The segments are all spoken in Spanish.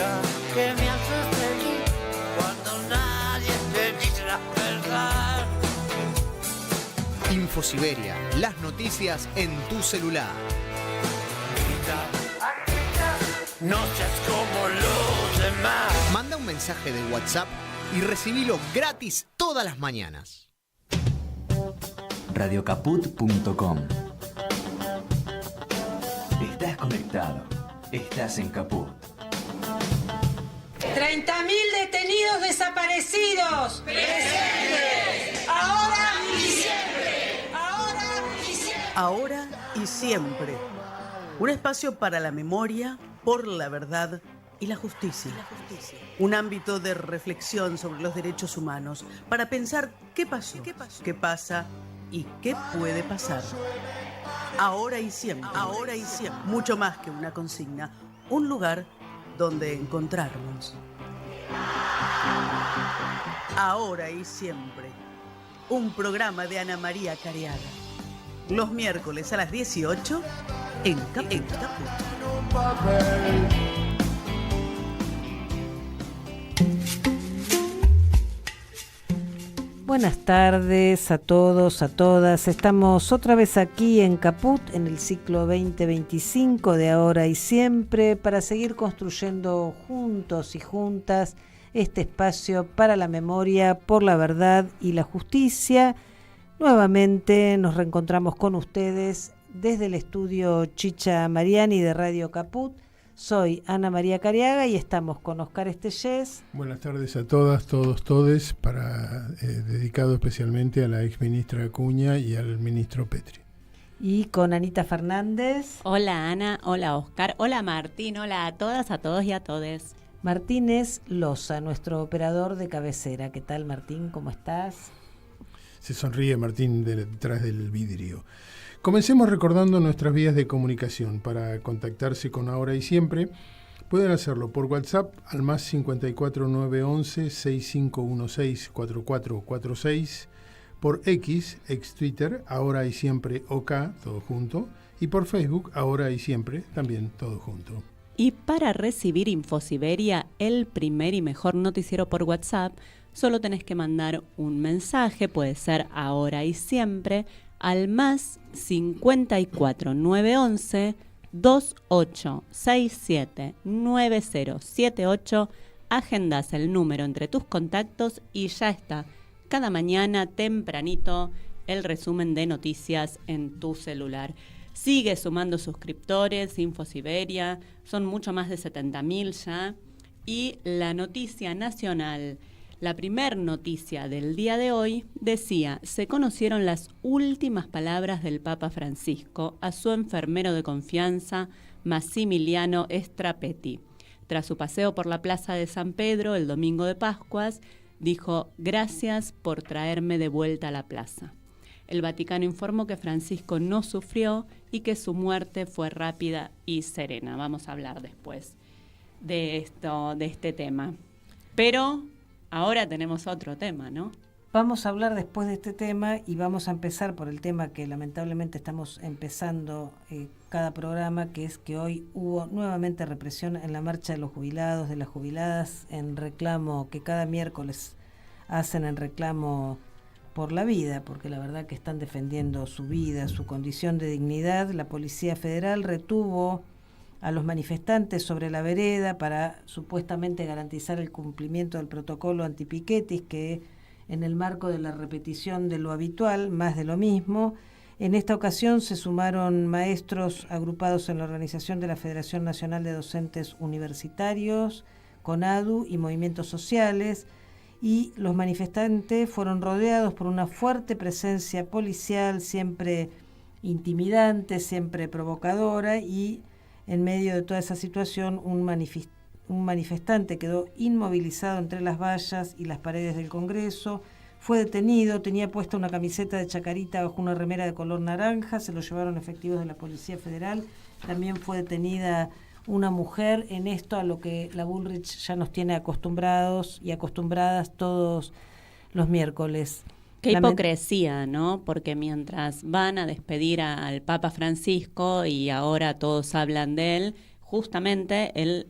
única que me hace feliz cuando nadie te dice la verdad. Infosiberia, las noticias en tu celular. No seas como los demás. Manda un mensaje de WhatsApp y recibilo gratis todas las mañanas. Radiocaput.com. Estás conectado. Estás en Caput. 30.000 detenidos desaparecidos. ¡Presentes! Ahora y siempre. Ahora y siempre. Ahora y siempre. Un espacio para la memoria, por la verdad y la justicia. Un ámbito de reflexión sobre los derechos humanos para pensar qué pasó, qué pasa y qué puede pasar. Ahora y siempre. Ahora y siempre. Mucho más que una consigna. Un lugar donde encontrarnos. Ahora y siempre. Un programa de Ana María Cariaga. Los miércoles a las 18 en Caput. Buenas tardes a todos, a todas. Estamos otra vez aquí en Caput, en el ciclo 2025 de Ahora y Siempre, para seguir construyendo juntos y juntas este espacio para la memoria, por la verdad y la justicia. Nuevamente nos reencontramos con ustedes desde el estudio Chicha Mariani de Radio Caput. Soy Ana María Cariaga y estamos con Oscar Estellés. Buenas tardes a todas, todos, todes, dedicado especialmente a la exministra Acuña y al ministro Petri. Y con Anita Fernández. Hola Ana, hola Oscar, hola Martín, hola a todas, a todos y a todes. Martínez Loza, nuestro operador de cabecera. ¿Qué tal, Martín? ¿Cómo estás? Se sonríe Martín detrás del vidrio. Comencemos recordando nuestras vías de comunicación. Para contactarse con Ahora y Siempre, pueden hacerlo por WhatsApp al más 54 911 6516 4446, por ex Twitter, Ahora y Siempre OK, todo junto, y por Facebook, Ahora y Siempre, también todo junto. Y para recibir Infosiberia, el primer y mejor noticiero por WhatsApp, solo tenés que mandar un mensaje, puede ser Ahora y Siempre, al más 54 911 2867 9078. Agendás el número entre tus contactos y ya está. Cada mañana tempranito el resumen de noticias en tu celular. Sigue sumando suscriptores, Infosiberia, son mucho más de 70.000 ya. Y la noticia nacional, la primer noticia del día de hoy, decía: se conocieron las últimas palabras del Papa Francisco a su enfermero de confianza, Massimiliano Strapetti. Tras su paseo por la Plaza de San Pedro el domingo de Pascuas, dijo: gracias por traerme de vuelta a la plaza. El Vaticano informó que Francisco no sufrió y que su muerte fue rápida y serena. Vamos a hablar después de este tema. Pero ahora tenemos otro tema, ¿no? Vamos a hablar después de este tema y vamos a empezar por el tema que lamentablemente estamos empezando cada programa, que es que hoy hubo nuevamente represión en la marcha de los jubilados, de las jubiladas, en reclamo que cada miércoles hacen en reclamo por la vida, porque la verdad que están defendiendo su vida, su condición de dignidad. La Policía Federal retuvo a los manifestantes sobre la vereda para supuestamente garantizar el cumplimiento del protocolo antipiquetis, que en el marco de la repetición de lo habitual, más de lo mismo. En esta ocasión se sumaron maestros agrupados en la organización de la Federación Nacional de Docentes Universitarios, CONADU y movimientos sociales, y los manifestantes fueron rodeados por una fuerte presencia policial, siempre intimidante, siempre provocadora, y en medio de toda esa situación un manifestante quedó inmovilizado entre las vallas y las paredes del Congreso. Fue detenido, tenía puesta una camiseta de Chacarita bajo una remera de color naranja, se lo llevaron efectivos de la Policía Federal. También fue detenida una mujer, en esto a lo que la Bullrich ya nos tiene acostumbrados y acostumbradas todos los miércoles. Qué hipocresía, ¿no? Porque mientras van a despedir al Papa Francisco y ahora todos hablan de él, justamente él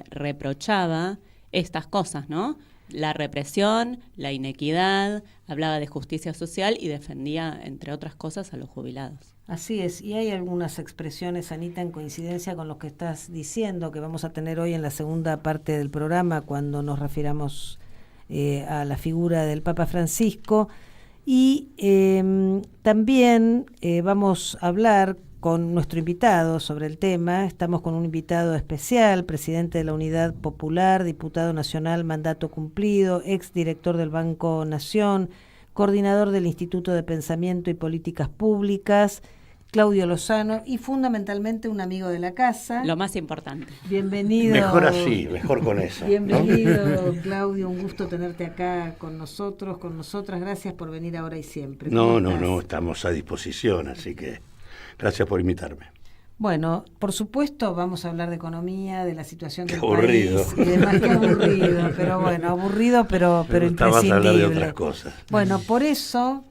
reprochaba estas cosas, ¿no? La represión, la inequidad, hablaba de justicia social y defendía, entre otras cosas, a los jubilados. Así es, y hay algunas expresiones, Anita, en coincidencia con lo que estás diciendo, que vamos a tener hoy en la segunda parte del programa, cuando nos refiramos a la figura del Papa Francisco. Y también vamos a hablar con nuestro invitado sobre el tema. Estamos con un invitado especial, presidente de la Unidad Popular, diputado nacional, mandato cumplido, exdirector del Banco Nación, coordinador del Instituto de Pensamiento y Políticas Públicas, Claudio Lozano, y fundamentalmente un amigo de la casa. Lo más importante. Bienvenido. Mejor así, mejor con eso. Bienvenido, ¿no? Claudio, un gusto tenerte acá con nosotros, con nosotras. Gracias por venir ahora y siempre. No, estamos a disposición, así que gracias por invitarme. Bueno, por supuesto vamos a hablar de economía, de la situación del aburrido. país y demás. Qué aburrido, pero bueno, aburrido pero imprescindible. Vamos a hablar de otras cosas. Bueno, por eso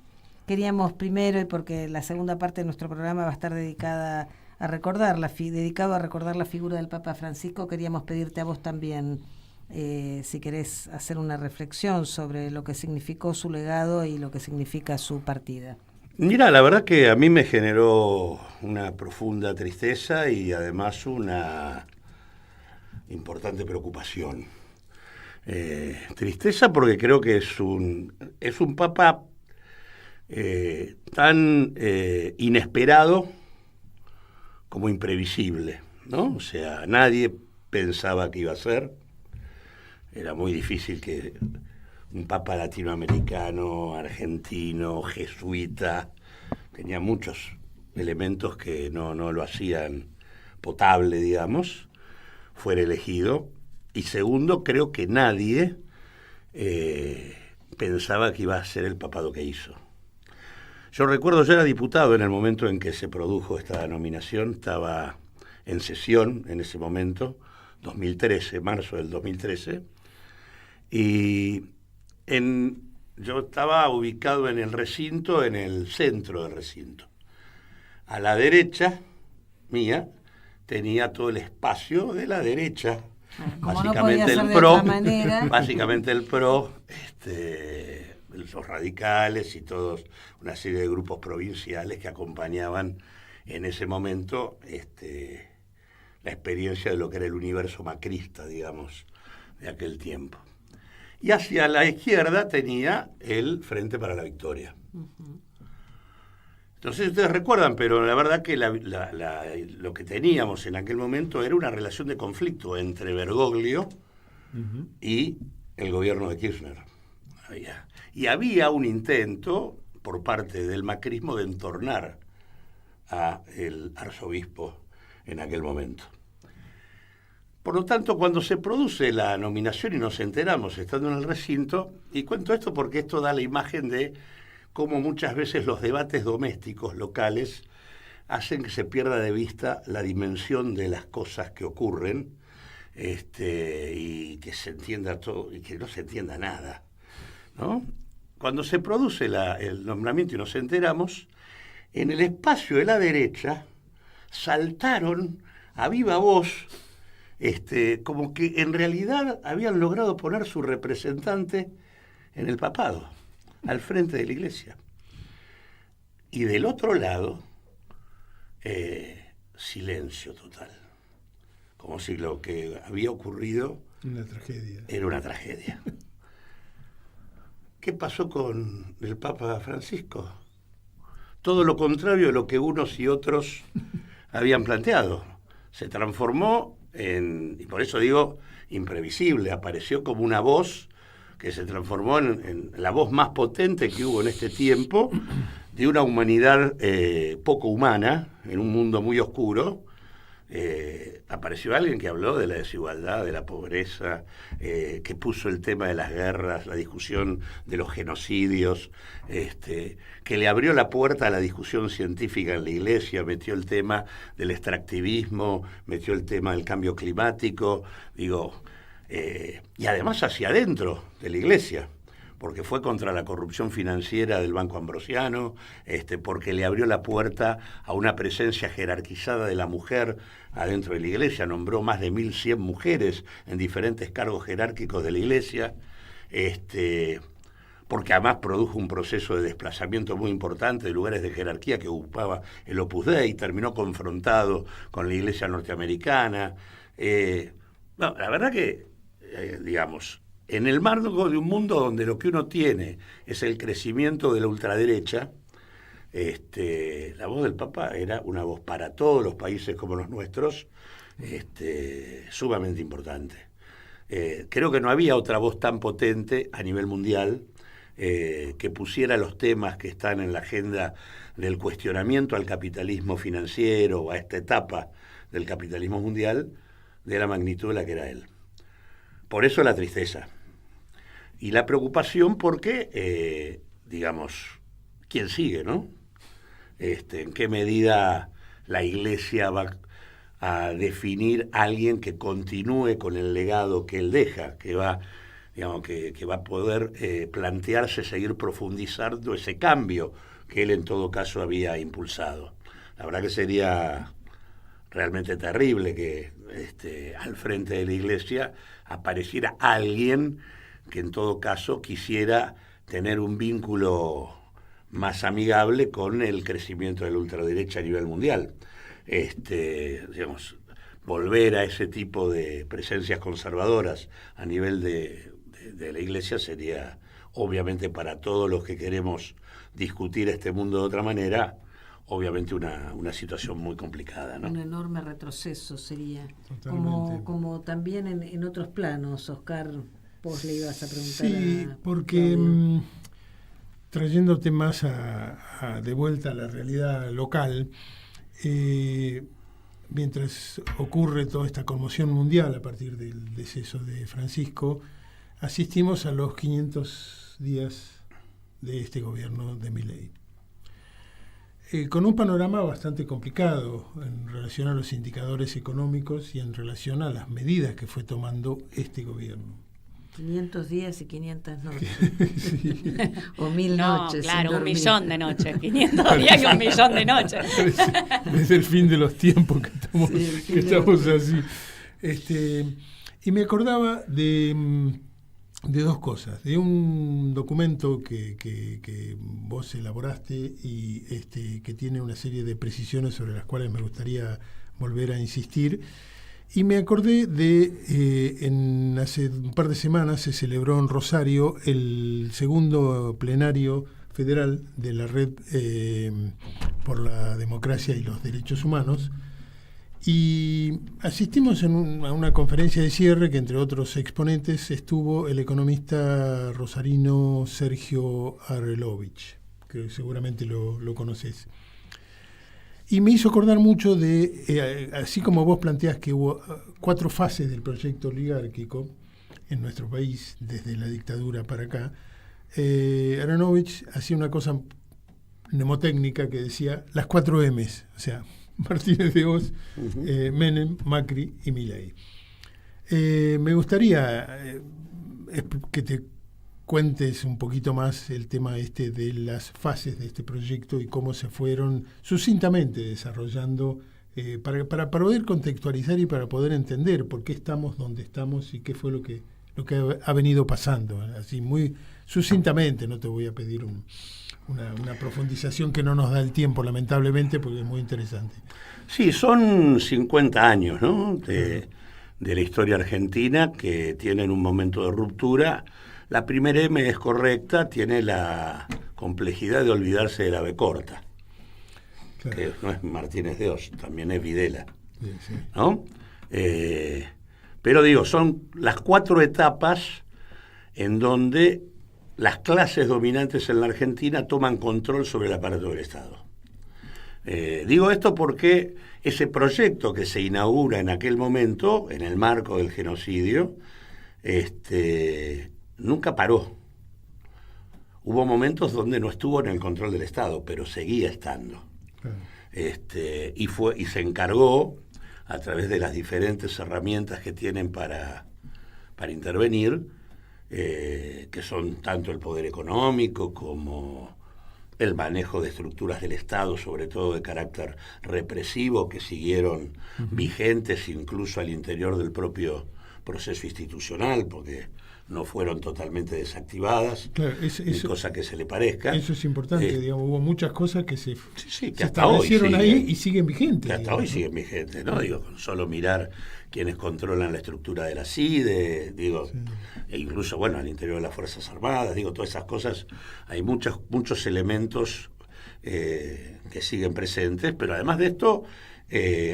queríamos primero, y porque la segunda parte de nuestro programa va a estar dedicada a recordar dedicado a recordar la figura del Papa Francisco, queríamos pedirte a vos también, si querés hacer una reflexión sobre lo que significó su legado y lo que significa su partida. Mira, la verdad que a mí me generó una profunda tristeza y además una importante preocupación. Tristeza porque creo que es un papa tan inesperado como imprevisible, ¿no? O sea, nadie pensaba que iba a ser. Era muy difícil que un papa latinoamericano, argentino, jesuita, tenía muchos elementos que no lo hacían potable, digamos, fuera elegido. Y segundo, creo que nadie pensaba que iba a ser el papado que hizo. Yo recuerdo, yo era diputado en el momento en que se produjo esta nominación, estaba en sesión en ese momento, 2013, marzo del 2013, y yo estaba ubicado en el recinto, en el centro del recinto. A la derecha mía tenía todo el espacio de la derecha, básicamente el PRO, los radicales y todos, una serie de grupos provinciales que acompañaban en ese momento la experiencia de lo que era el universo macrista, digamos, de aquel tiempo. Y hacia la izquierda tenía el Frente para la Victoria. Uh-huh. Entonces ustedes recuerdan, pero la verdad que lo que teníamos en aquel momento era una relación de conflicto entre Bergoglio y el gobierno de Kirchner. Y había un intento por parte del macrismo de entornar al arzobispo en aquel momento. Por lo tanto, cuando se produce la nominación y nos enteramos estando en el recinto, y cuento esto porque esto da la imagen de cómo muchas veces los debates domésticos locales hacen que se pierda de vista la dimensión de las cosas que ocurren, y que se entienda todo y que no se entienda nada, ¿no? Cuando se produce el nombramiento y nos enteramos, en el espacio de la derecha saltaron a viva voz, como que en realidad habían logrado poner su representante en el papado, al frente de la iglesia. Y del otro lado, silencio total. Como si lo que había ocurrido era una tragedia. ¿Qué pasó con el Papa Francisco? Todo lo contrario de lo que unos y otros habían planteado. Se transformó y por eso digo imprevisible, apareció como una voz que se transformó en la voz más potente que hubo en este tiempo, de una humanidad poco humana, en un mundo muy oscuro. Apareció alguien que habló de la desigualdad, de la pobreza, que puso el tema de las guerras, la discusión de los genocidios, que le abrió la puerta a la discusión científica en la iglesia, metió el tema del extractivismo, metió el tema del cambio climático, y además hacia adentro de la iglesia, porque fue contra la corrupción financiera del Banco Ambrosiano, porque le abrió la puerta a una presencia jerarquizada de la mujer adentro de la Iglesia, nombró más de 1.100 mujeres en diferentes cargos jerárquicos de la Iglesia, porque además produjo un proceso de desplazamiento muy importante de lugares de jerarquía que ocupaba el Opus Dei, terminó confrontado con la Iglesia norteamericana. La verdad que, digamos, en el marco de un mundo donde lo que uno tiene es el crecimiento de la ultraderecha, la voz del Papa era una voz para todos los países como los nuestros, sumamente importante. Creo que no había otra voz tan potente a nivel mundial que pusiera los temas que están en la agenda del cuestionamiento al capitalismo financiero o a esta etapa del capitalismo mundial de la magnitud de la que era él. Por eso la tristeza y la preocupación porque, digamos, ¿quién sigue, no? ¿En qué medida la Iglesia va a definir a alguien que continúe con el legado que él deja, que va a poder plantearse seguir profundizando ese cambio que él en todo caso había impulsado? La verdad que sería realmente terrible que al frente de la Iglesia apareciera alguien que en todo caso quisiera tener un vínculo más amigable con el crecimiento de la ultraderecha a nivel mundial. Digamos, volver a ese tipo de presencias conservadoras a nivel de la Iglesia sería, obviamente, para todos los que queremos discutir este mundo de otra manera, obviamente una situación muy complicada, ¿no? Un enorme retroceso sería. Totalmente. Como también en otros planos, Oscar, vos le ibas a preguntar. Sí, porque trayéndote más de vuelta a la realidad local, mientras ocurre toda esta conmoción mundial a partir del deceso de Francisco, asistimos a los 500 días de este gobierno de Milei. Con un panorama bastante complicado en relación a los indicadores económicos y en relación a las medidas que fue tomando este gobierno. 500 días y 500 noches. Sí. O 1000 No, noches. claro, sin 1.000.000 de noches. 500 días y 1.000.000 de noches. Desde el fin de los tiempos que estamos así. Y me acordaba de dos cosas. De un documento que vos elaboraste y que tiene una serie de precisiones sobre las cuales me gustaría volver a insistir. Y me acordé de, hace un par de semanas se celebró en Rosario el segundo plenario federal de la Red por la Democracia y los Derechos Humanos, y asistimos a una conferencia de cierre que entre otros exponentes estuvo el economista rosarino Sergio Arlovich, que seguramente lo conoces. Y me hizo acordar mucho de, así como vos planteás que hubo 4 fases del proyecto oligárquico en nuestro país, desde la dictadura para acá, Aronovich hacía una cosa mnemotécnica que decía las 4 M's, o sea, Martínez de Hoz, Menem, Macri y Milei. Me gustaría que te cuentes un poquito más el tema de las fases de este proyecto y cómo se fueron sucintamente desarrollando para poder contextualizar y para poder entender por qué estamos donde estamos y qué fue lo que ha venido pasando. Así muy sucintamente, no te voy a pedir una profundización que no nos da el tiempo, lamentablemente, porque es muy interesante. Sí, son 50 años, ¿no? de la historia argentina que tienen un momento de ruptura. La primera M es correcta, tiene la complejidad de olvidarse de la B corta, claro, que no es Martínez de Hoz, también es Videla, sí. ¿No? Pero digo, son las 4 etapas en donde las clases dominantes en la Argentina toman control sobre el aparato del Estado. Digo esto porque ese proyecto que se inaugura en aquel momento, en el marco del genocidio, nunca paró. Hubo momentos donde no estuvo en el control del Estado, pero seguía estando. Claro. Y se encargó, a través de las diferentes herramientas que tienen para intervenir, que son tanto el poder económico como el manejo de estructuras del Estado, sobre todo de carácter represivo, que siguieron vigentes incluso al interior del propio proceso institucional, porque no fueron totalmente desactivadas, Claro, ni cosa que se le parezca. Eso es importante, digamos, hubo muchas cosas que se que hasta hoy establecieron ahí siguen, y siguen vigentes. que hasta digamos, hoy ¿no? siguen vigentes, ¿no? Digo, con solo mirar quienes controlan la estructura de la CIDE, digo, e incluso, bueno, al interior de las Fuerzas Armadas, digo, todas esas cosas, hay muchos elementos que siguen presentes, pero además de esto,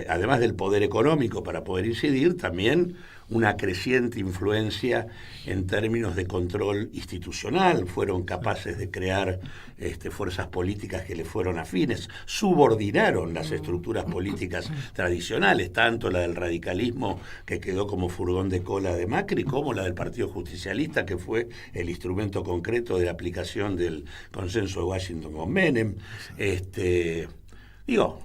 además del poder económico para poder incidir, también una creciente influencia en términos de control institucional. Fueron capaces de crear fuerzas políticas que le fueron afines, subordinaron las estructuras políticas tradicionales, tanto la del radicalismo, que quedó como furgón de cola de Macri, como la del Partido Justicialista, que fue el instrumento concreto de la aplicación del consenso de Washington con Menem.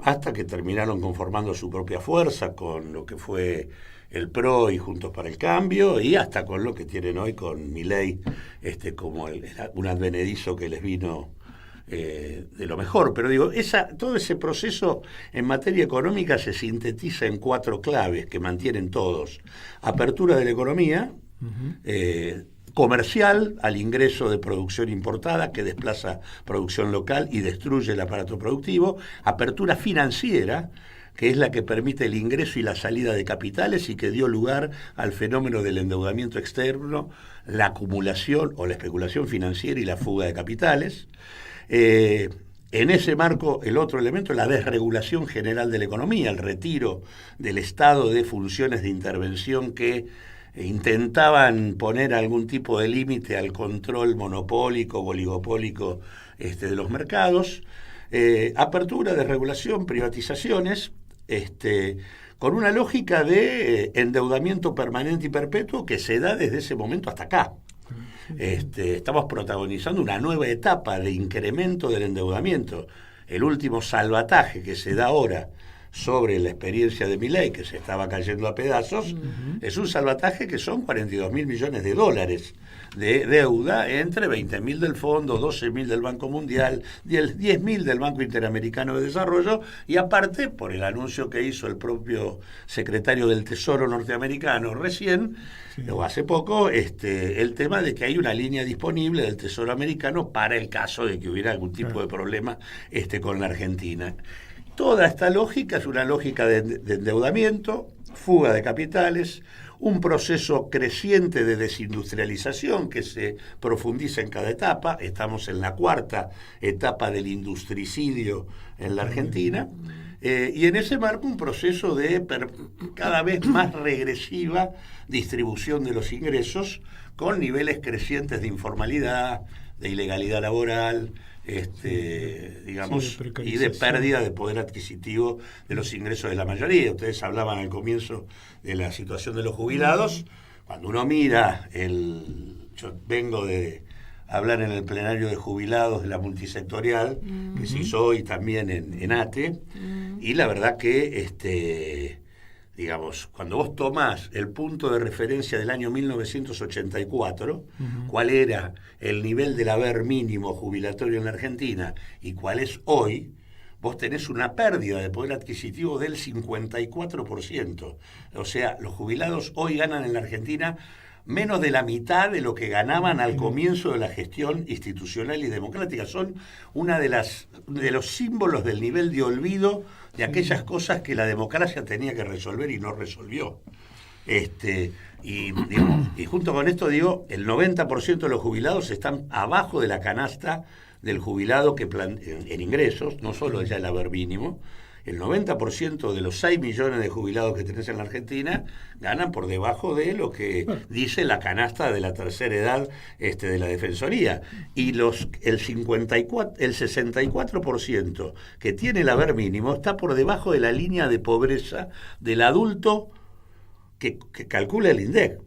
Hasta que terminaron conformando su propia fuerza con lo que fue el PRO y Juntos para el Cambio, y hasta con lo que tienen hoy con Milei, como un advenedizo que les vino de lo mejor. Pero digo, todo ese proceso en materia económica se sintetiza en 4 claves que mantienen todos: apertura de la economía, comercial, al ingreso de producción importada que desplaza producción local y destruye el aparato productivo; apertura financiera, que es la que permite el ingreso y la salida de capitales y que dio lugar al fenómeno del endeudamiento externo, la acumulación o la especulación financiera y la fuga de capitales. En ese marco, el otro elemento es la desregulación general de la economía, el retiro del Estado de funciones de intervención que intentaban poner algún tipo de límite al control monopólico o oligopólico de los mercados. Apertura, desregulación, privatizaciones, con una lógica de endeudamiento permanente y perpetuo que se da desde ese momento hasta acá. Estamos protagonizando una nueva etapa de incremento del endeudamiento. El último salvataje que se da ahora sobre la experiencia de Milei, que se estaba cayendo a pedazos, es un salvataje que son 42.000 millones de dólares de deuda entre 20.000 del Fondo, 12.000 del Banco Mundial, 10.000 del Banco Interamericano de Desarrollo, y aparte, por el anuncio que hizo el propio secretario del Tesoro norteamericano recién, o hace poco, el tema de que hay una línea disponible del Tesoro americano para el caso de que hubiera algún tipo de problema con la Argentina. Toda esta lógica es una lógica de endeudamiento, fuga de capitales, un proceso creciente de desindustrialización que se profundiza en cada etapa. Estamos en la 4ª etapa del industricidio en la Argentina, y en ese marco un proceso de cada vez más regresiva distribución de los ingresos, con niveles crecientes de informalidad, de ilegalidad laboral, digamos, y de pérdida de poder adquisitivo de los ingresos de la mayoría. Ustedes hablaban al comienzo de la situación de los jubilados. Cuando uno mira yo vengo de hablar en el plenario de jubilados de la multisectorial, que se hizo hoy también en ATE, y la verdad que digamos, cuando vos tomás el punto de referencia del año 1984, cuál era el nivel del haber mínimo jubilatorio en la Argentina y cuál es hoy, vos tenés una pérdida de poder adquisitivo del 54%. O sea, los jubilados hoy ganan en la Argentina menos de la mitad de lo que ganaban al comienzo de la gestión institucional y democrática. Son una de los símbolos del nivel de olvido de aquellas cosas que la democracia tenía que resolver y no resolvió. Y junto con esto digo, el 90% de los jubilados están abajo de la canasta del jubilado en ingresos, no solo ya el haber mínimo. El 90% de los 6 millones de jubilados que tenés en la Argentina ganan por debajo de lo que dice la canasta de la tercera edad de la Defensoría. Y el 64% que tiene el haber mínimo está por debajo de la línea de pobreza del adulto que calcula el INDEC.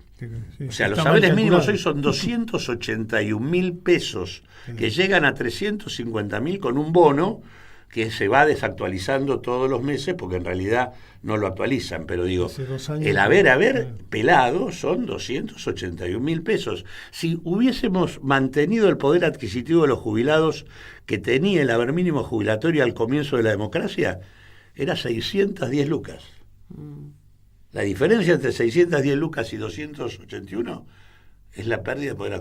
O sea, los haberes mínimos hoy son 281.000 pesos, que llegan a 350.000 con un bono que se va desactualizando todos los meses porque en realidad no lo actualizan, pero digo, Hace 2 años el haber pelado son 281.000 pesos. Si hubiésemos mantenido el poder adquisitivo de los jubilados que tenía el haber mínimo jubilatorio al comienzo de la democracia, era 610 lucas. La diferencia entre 610 lucas y 281 es la pérdida de poder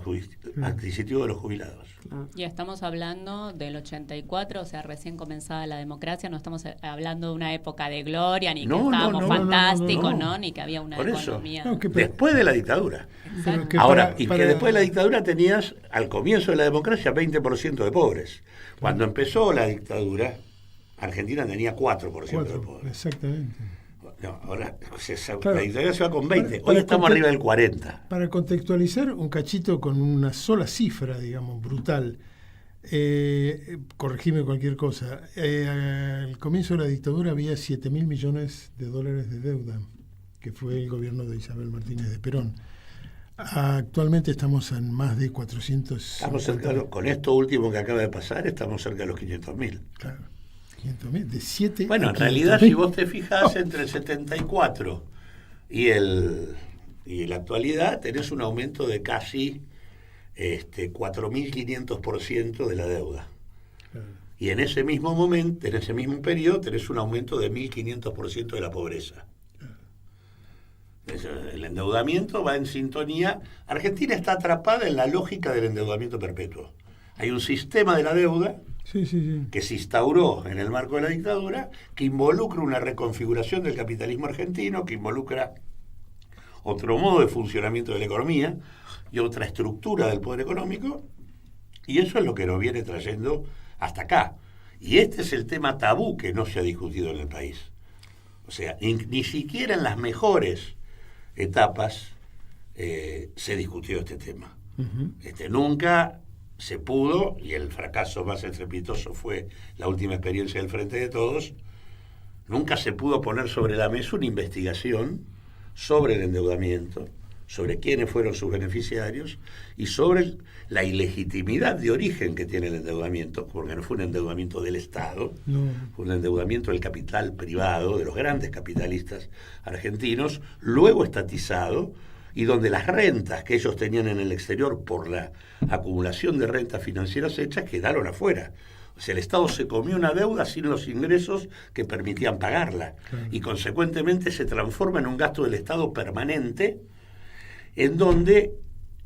adquisitivo de los jubilados. Y estamos hablando del 84, o sea, recién comenzada la democracia, no estamos hablando de una época de gloria, ni que estábamos fantásticos, ¿no? Ni que había una Por economía. eso, después de la dictadura. Exacto. Ahora, que después de la dictadura tenías, al comienzo de la democracia, 20% de pobres. Cuando empezó la dictadura, Argentina tenía 4% de pobres. Exactamente. No, ahora Claro. la dictadura se va con 20. Para Hoy estamos arriba del 40. Para contextualizar un cachito con una sola cifra, digamos, brutal, corregime cualquier cosa, al comienzo de la dictadura había 7.000 millones de dólares de deuda, que fue el gobierno de Isabel Martínez de Perón. Actualmente estamos en más de 400. Estamos cerca, con esto último que acaba de pasar, estamos cerca de los 500.000. Claro, 500.000, de 7 Bueno, a en realidad, 500.000. si vos te fijas, entre el 74 y la actualidad, tenés un aumento de casi 4.500% de la deuda. Claro. Y en ese mismo momento, en ese mismo periodo, tenés un aumento de 1.500% de la pobreza. El endeudamiento va en sintonía. Argentina está atrapada en la lógica del endeudamiento perpetuo. Hay un sistema de la deuda que se instauró en el marco de la dictadura, que involucra una reconfiguración del capitalismo argentino, que involucra otro modo de funcionamiento de la economía y otra estructura del poder económico, y eso es lo que nos viene trayendo hasta acá. Y este es el tema tabú que no se ha discutido en el país. O sea, ni siquiera en las mejores etapas se discutió este tema. Nunca se pudo, y el fracaso más estrepitoso fue la última experiencia del Frente de Todos, nunca se pudo poner sobre la mesa una investigación sobre el endeudamiento, sobre quiénes fueron sus beneficiarios y sobre la ilegitimidad de origen que tiene el endeudamiento, porque no fue un endeudamiento del Estado, fue un endeudamiento del capital privado, de los grandes capitalistas argentinos, luego estatizado, y donde las rentas que ellos tenían en el exterior por la acumulación de rentas financieras hechas quedaron afuera. O sea, el Estado se comió una deuda sin los ingresos que permitían pagarla, y consecuentemente se transforma en un gasto del Estado permanente, en donde,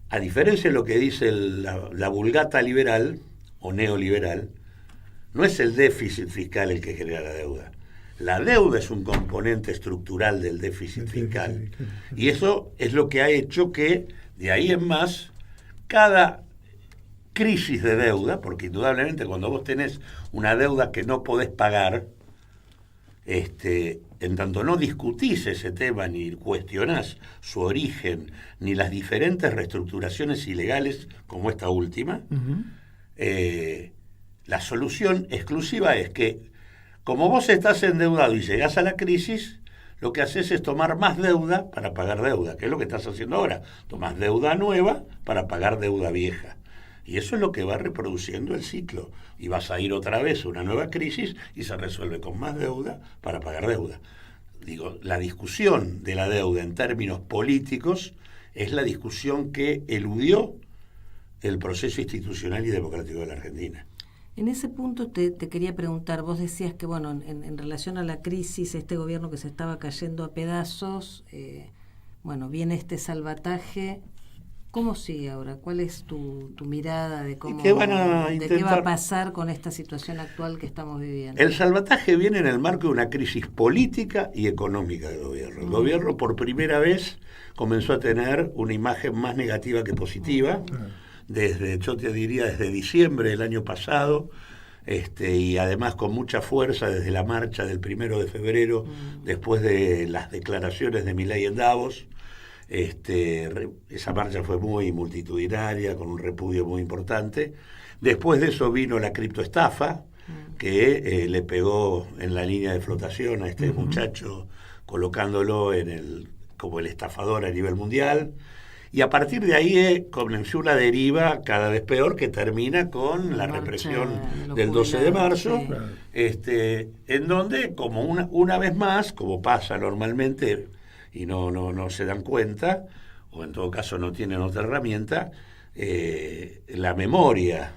a diferencia de lo que dice la vulgata liberal o neoliberal, no es el déficit fiscal el que genera la deuda. La deuda es un componente estructural del déficit fiscal. Y eso es lo que ha hecho que, de ahí en más, cada crisis de deuda, porque indudablemente cuando vos tenés una deuda que no podés pagar, en tanto no discutís ese tema ni cuestionás su origen, ni las diferentes reestructuraciones ilegales como esta última, la solución exclusiva es que, como vos estás endeudado y llegás a la crisis, lo que haces es tomar más deuda para pagar deuda, que es lo que estás haciendo ahora. Tomás deuda nueva para pagar deuda vieja. Y eso es lo que va reproduciendo el ciclo. Y vas a ir otra vez a una nueva crisis y se resuelve con más deuda para pagar deuda. Digo, la discusión de la deuda en términos políticos es la discusión que eludió el proceso institucional y democrático de la Argentina. En ese punto te quería preguntar, vos decías que bueno, en relación a la crisis, este gobierno que se estaba cayendo a pedazos, viene este salvataje. ¿Cómo sigue ahora? ¿Cuál es tu mirada de cómo qué va a pasar con esta situación actual que estamos viviendo? El salvataje viene en el marco de una crisis política y económica del gobierno. El gobierno por primera vez comenzó a tener una imagen más negativa que positiva. Yo te diría desde diciembre del año pasado, y además con mucha fuerza desde la marcha del 1 de febrero, después de las declaraciones de Milei en Davos. Esa marcha fue muy multitudinaria, con un repudio muy importante. Después de eso vino la criptoestafa, que le pegó en la línea de flotación a este muchacho, colocándolo como el estafador a nivel mundial. Y a partir de ahí comenzó una deriva cada vez peor que termina con la represión del 12 de marzo, en donde, como una vez más, como pasa normalmente, y no se dan cuenta, o en todo caso no tienen otra herramienta, la memoria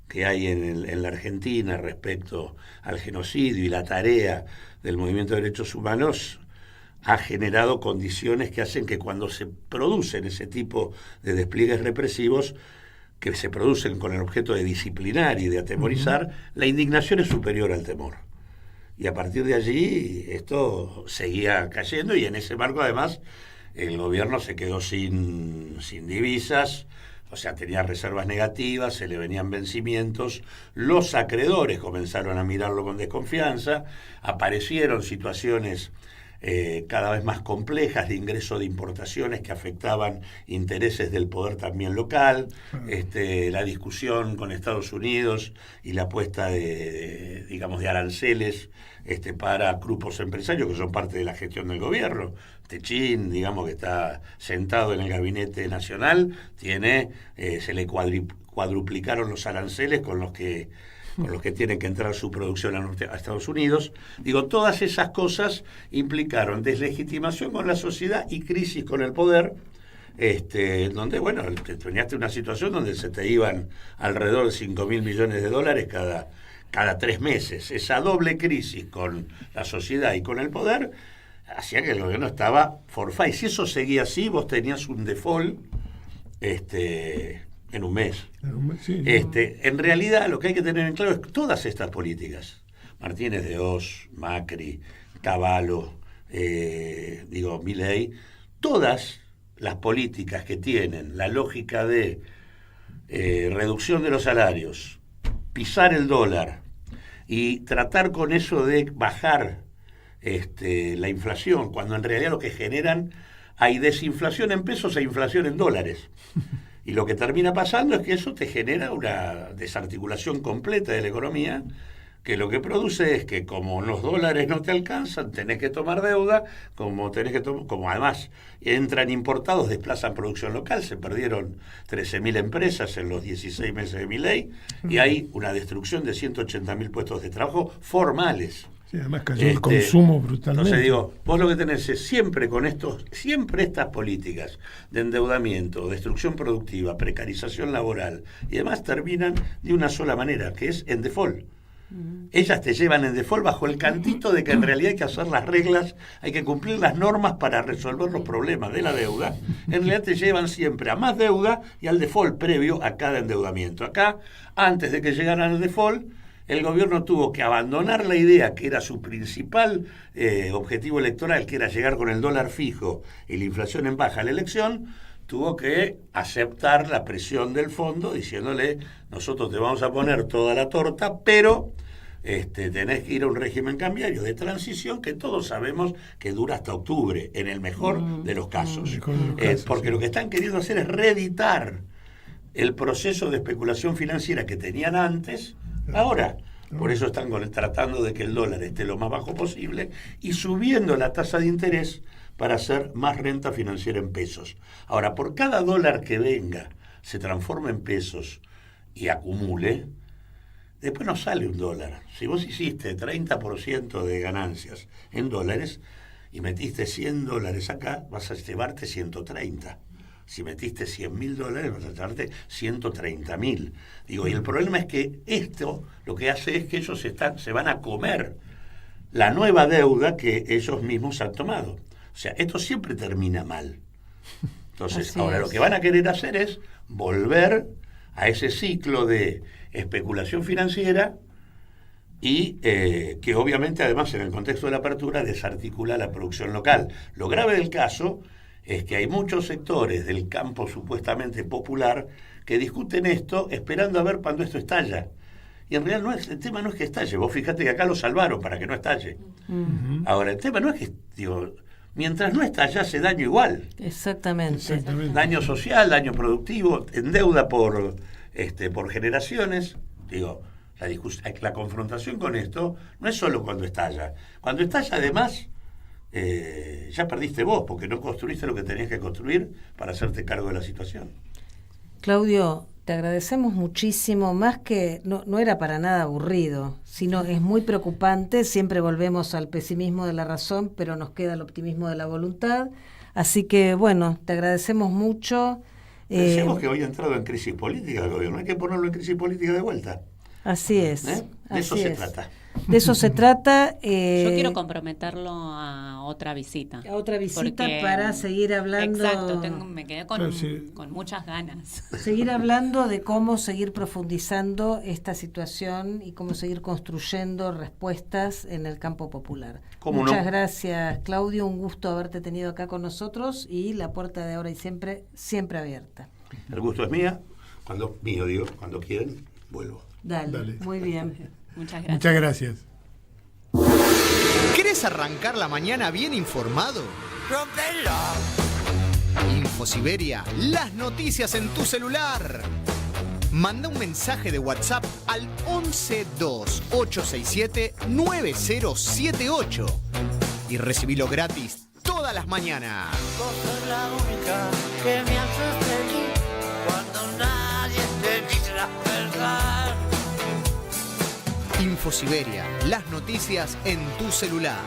que hay en la Argentina respecto al genocidio y la tarea del movimiento de derechos humanos ha generado condiciones que hacen que cuando se producen ese tipo de despliegues represivos, que se producen con el objeto de disciplinar y de atemorizar, la indignación es superior al temor. Y a partir de allí esto seguía cayendo, y en ese marco además el gobierno se quedó sin divisas, o sea, tenía reservas negativas, se le venían vencimientos, los acreedores comenzaron a mirarlo con desconfianza, aparecieron situaciones cada vez más complejas de ingreso de importaciones que afectaban intereses del poder también local, la discusión con Estados Unidos y la puesta de aranceles para grupos empresarios que son parte de la gestión del gobierno. Techín, digamos, que está sentado en el gabinete nacional, se le cuadruplicaron los aranceles con los que tiene que entrar su producción a Estados Unidos. Digo, todas esas cosas implicaron deslegitimación con la sociedad y crisis con el poder, donde, bueno, tenías una situación donde se te iban alrededor de 5.000 millones de dólares cada 3 meses. Esa doble crisis con la sociedad y con el poder hacía que el gobierno estaba forfait. Si eso seguía así, vos tenías un default en un mes. Sí, en realidad lo que hay que tener en claro es que todas estas políticas, Martínez de Oz, Macri, Cavallo, Milei, todas las políticas que tienen la lógica de reducción de los salarios, pisar el dólar y tratar con eso de bajar la inflación, cuando en realidad lo que generan, hay desinflación en pesos e inflación en dólares. Y lo que termina pasando es que eso te genera una desarticulación completa de la economía, que lo que produce es que como los dólares no te alcanzan, tenés que tomar deuda, como además entran importados, desplazan producción local, se perdieron 13.000 empresas en los 16 meses de Milei, y hay una destrucción de 180.000 puestos de trabajo formales. Sí, además cayó el consumo brutalmente. Entonces digo, vos lo que tenés es siempre estas políticas de endeudamiento, destrucción productiva, precarización laboral y demás terminan de una sola manera, que es en default. Ellas te llevan en default bajo el cantito de que en realidad hay que hacer las reglas, hay que cumplir las normas para resolver los problemas de la deuda. En realidad te llevan siempre a más deuda y al default previo a cada endeudamiento. Acá, antes de que llegaran al default, el gobierno tuvo que abandonar la idea que era su principal objetivo electoral, que era llegar con el dólar fijo y la inflación en baja a la elección. Tuvo que aceptar la presión del fondo diciéndole, nosotros te vamos a poner toda la torta, pero tenés que ir a un régimen cambiario de transición que todos sabemos que dura hasta octubre, en el mejor de los casos. Porque lo que están queriendo hacer es reeditar el proceso de especulación financiera que tenían antes, ahora. Por eso están tratando de que el dólar esté lo más bajo posible y subiendo la tasa de interés para hacer más renta financiera en pesos. Ahora, por cada dólar que venga, se transforma en pesos y acumule, después no sale un dólar. Si vos hiciste 30% de ganancias en dólares y metiste $100 acá, vas a llevarte 130. Si metiste $100.000, vas a llevarte 130.000. Digo, y el problema es que esto lo que hace es que ellos se van a comer la nueva deuda que ellos mismos han tomado. O sea, esto siempre termina mal. Entonces, ahora lo que van a querer hacer es volver a ese ciclo de especulación financiera y que obviamente además en el contexto de la apertura desarticula la producción local. Lo grave del caso es que hay muchos sectores del campo supuestamente popular que discuten esto esperando a ver cuándo esto estalla. Y en realidad el tema no es que estalle. Vos fíjate que acá lo salvaron para que no estalle. Ahora, el tema no es que, mientras no estalla hace daño igual. Exactamente. Daño social, daño productivo, en deuda por generaciones. La confrontación con esto no es solo cuando estalla. Cuando estalla, además, ya perdiste vos, porque no construiste lo que tenías que construir para hacerte cargo de la situación. Claudio, te agradecemos muchísimo, más que no era para nada aburrido, sino es muy preocupante, siempre volvemos al pesimismo de la razón, pero nos queda el optimismo de la voluntad, así que bueno, te agradecemos mucho. Decíamos que hoy ha entrado en crisis política el gobierno, hay que ponerlo en crisis política de vuelta. Así es. De eso así se es. trata. De eso se trata. Yo quiero comprometerlo a otra visita. A otra visita porque, para seguir hablando. Exacto, me quedé con, Claro, sí. con muchas ganas. Seguir hablando de cómo seguir profundizando esta situación y cómo seguir construyendo respuestas en el campo popular. Muchas gracias, Claudio. Un gusto haberte tenido acá con nosotros y la puerta de Ahora y Siempre, siempre abierta. El gusto es cuando quieren, vuelvo. Dale. Muy bien. Muchas gracias. Muchas gracias. ¿Querés arrancar la mañana bien informado? Rompela. Infosiberia, las noticias en tu celular. Manda un mensaje de WhatsApp al 1128679078 y recibilo gratis todas las mañanas. Vos sos la única que me hace feliz cuando nadie te dice la verdad. Infosiberia, las noticias en tu celular.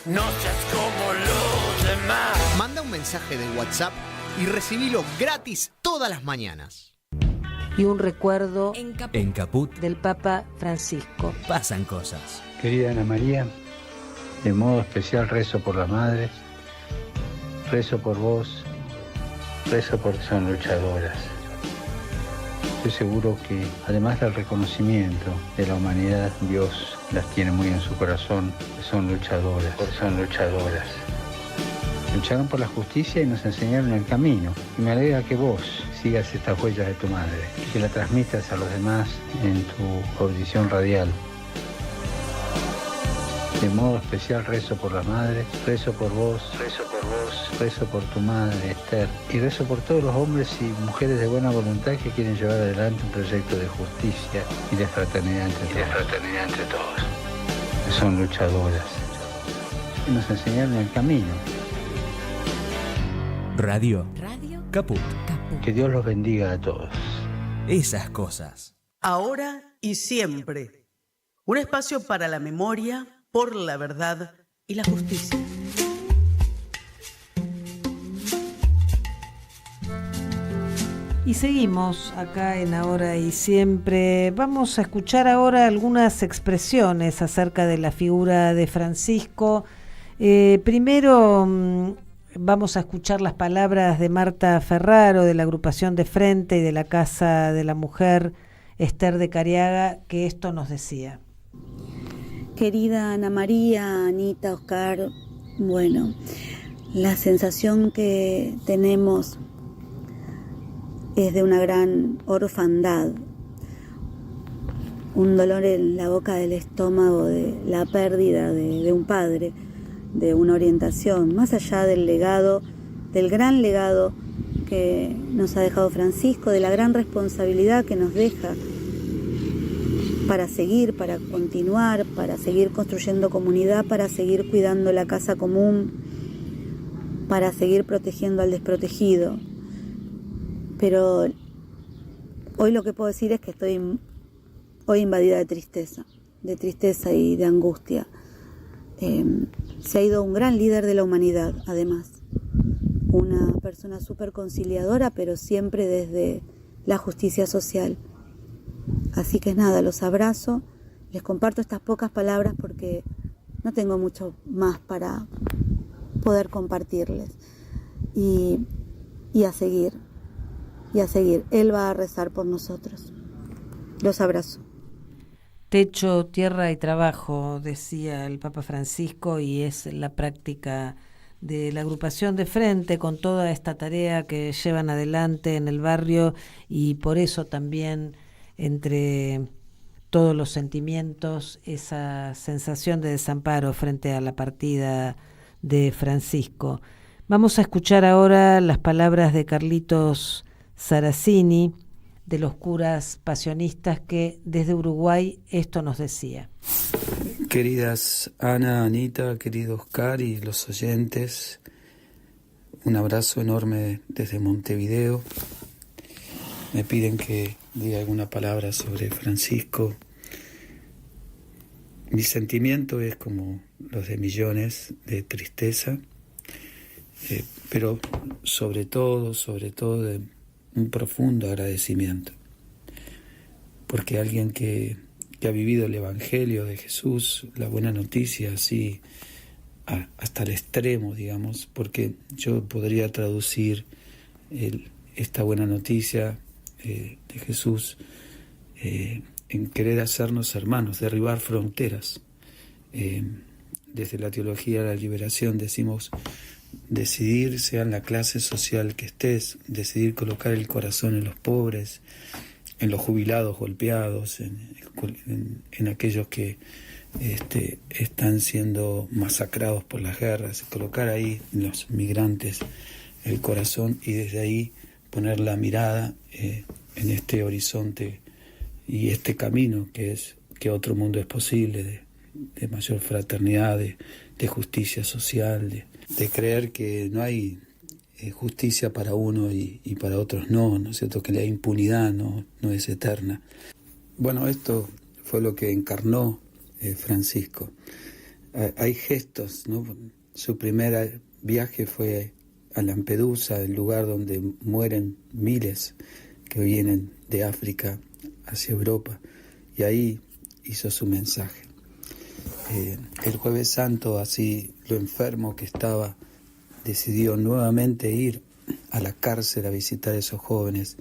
No seas como los demás. Manda un mensaje de WhatsApp y recibilo gratis todas las mañanas. Y un recuerdo En Caput del Papa Francisco. pasan cosas. Querida Ana María, de modo especial rezo por las madres, rezo por vos, rezo porque son luchadoras. Estoy seguro que, además del reconocimiento de la humanidad, Dios las tiene muy en su corazón, son luchadoras, Lucharon por la justicia y nos enseñaron el camino. Y me alegra que vos sigas estas huellas de tu madre y que la transmitas a los demás en tu audición radial. De modo especial rezo por las madres, rezo por vos, rezo por tu madre, Esther, y rezo por todos los hombres y mujeres de buena voluntad que quieren llevar adelante un proyecto de justicia y de fraternidad entre todos. Son luchadoras y nos enseñaron el camino. Radio Caput. Que Dios los bendiga a todos. Esas cosas. Ahora y siempre. Un espacio para la memoria, por la verdad y la justicia. Y seguimos acá en Ahora y Siempre. Vamos a escuchar ahora algunas expresiones acerca de la figura de Francisco. Primero vamos a escuchar las palabras de Marta Ferraro, de la agrupación de Frente y de la Casa de la Mujer, Esther de Cariaga, que esto nos decía. Querida Ana María, Anita, Oscar, bueno, la sensación que tenemos es de una gran orfandad, un dolor en la boca del estómago de la pérdida de un padre, de una orientación, más allá del legado, del gran legado que nos ha dejado Francisco, de la gran responsabilidad que nos deja para seguir, para continuar, para seguir construyendo comunidad, para seguir cuidando la casa común, para seguir protegiendo al desprotegido. Pero hoy lo que puedo decir es que estoy hoy invadida de tristeza y de angustia. Se ha ido un gran líder de la humanidad, además. Una persona súper conciliadora, pero siempre desde la justicia social. Así que nada, los abrazo, les comparto estas pocas palabras porque no tengo mucho más para poder compartirles. Y a seguir. Él va a rezar por nosotros. Los abrazo. Techo, tierra y trabajo, decía el Papa Francisco, y es la práctica de la agrupación de Frente con toda esta tarea que llevan adelante en el barrio, y por eso también entre todos los sentimientos esa sensación de desamparo frente a la partida de Francisco. Vamos a escuchar ahora las palabras de Carlitos Saracini, de los curas pasionistas, que desde Uruguay esto nos decía. Queridas Ana, Anita, querido Oscar y los oyentes, un abrazo enorme desde Montevideo. Me piden que diga alguna palabra sobre Francisco. Mi sentimiento es como los de millones, de tristeza, pero sobre todo de un profundo agradecimiento. Porque alguien que ha vivido el Evangelio de Jesús, la buena noticia, así hasta el extremo, digamos, porque yo podría traducir esta buena noticia de Jesús en querer hacernos hermanos, derribar fronteras. Desde la teología de la liberación decimos decidir, sea en la clase social que estés, decidir colocar el corazón en los pobres, en los jubilados golpeados, en aquellos que están siendo masacrados por las guerras, colocar ahí en los migrantes el corazón y desde ahí poner la mirada en este horizonte y este camino que es que otro mundo es posible, de mayor fraternidad, de justicia social, de creer que no hay justicia para uno y para otros ¿no es cierto? Que la impunidad no es eterna. Bueno, esto fue lo que encarnó Francisco. Hay gestos, ¿no? Su primer viaje fue a Lampedusa, el lugar donde mueren miles que vienen de África hacia Europa, y ahí hizo su mensaje. El Jueves Santo, así lo enfermo que estaba, decidió nuevamente ir a la cárcel a visitar a esos jóvenes.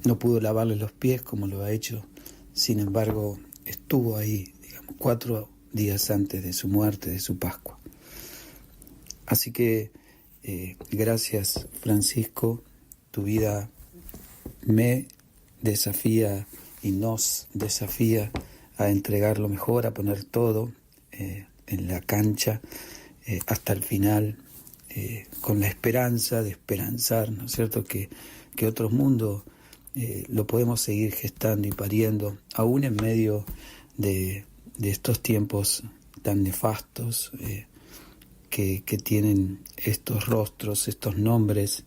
No pudo lavarles los pies como lo ha hecho, sin embargo estuvo ahí, digamos, 4 días antes de su muerte, de su Pascua. Así que gracias, Francisco, tu vida me desafía y nos desafía a entregar lo mejor, a poner todo en la cancha hasta el final, con la esperanza de esperanzar, ¿no es cierto?, que otro mundo lo podemos seguir gestando y pariendo, aún en medio de estos tiempos tan nefastos que tienen estos rostros, estos nombres,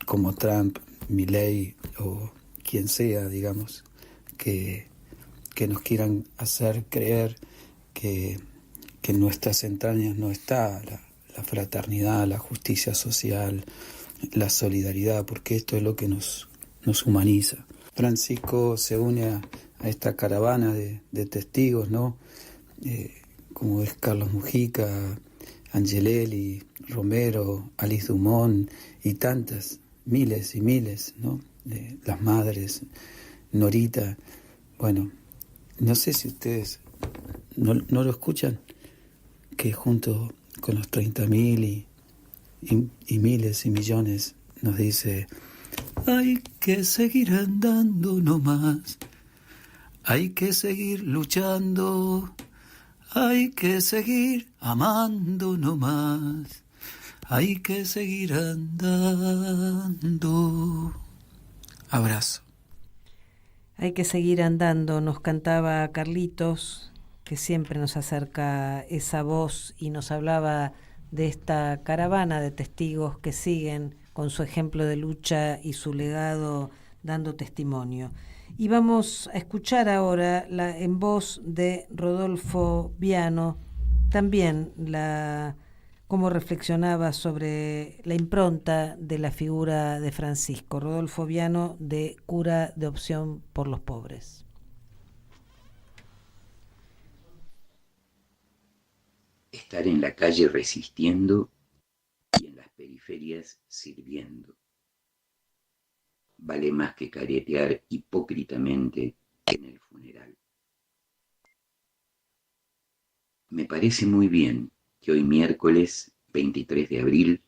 como Trump, Milei o quien sea, digamos, que nos quieran hacer creer que en nuestras entrañas no está la fraternidad, la justicia social, la solidaridad, porque esto es lo que nos humaniza. Francisco se une a esta caravana de testigos, ¿no? Como es Carlos Mujica, Angelelli, Romero, Alice Dumont y tantas, miles y miles, ¿no? Las madres, Norita. Bueno, no sé si ustedes no lo escuchan, que junto con los 30.000 y miles y millones nos dice: hay que seguir andando nomás, hay que seguir luchando, hay que seguir amando nomás, hay que seguir andando. Abrazo. Hay que seguir andando, nos cantaba Carlitos, que siempre nos acerca esa voz y nos hablaba de esta caravana de testigos que siguen con su ejemplo de lucha y su legado dando testimonio. Y vamos a escuchar ahora en voz de Rodolfo Viano, también cómo reflexionaba sobre la impronta de la figura de Francisco. Rodolfo Viano, de Cura de Opción por los Pobres. Estar en la calle resistiendo y en las periferias sirviendo vale más que caretear hipócritamente en el funeral. Me parece muy bien que hoy miércoles 23 de abril,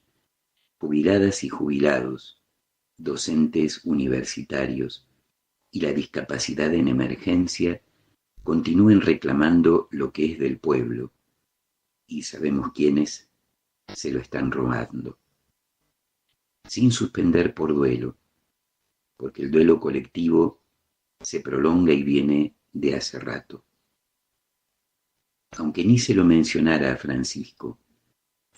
jubiladas y jubilados, docentes universitarios y la discapacidad en emergencia continúen reclamando lo que es del pueblo, y sabemos quiénes se lo están robando, sin suspender por duelo, porque el duelo colectivo se prolonga y viene de hace rato. Aunque ni se lo mencionara a Francisco,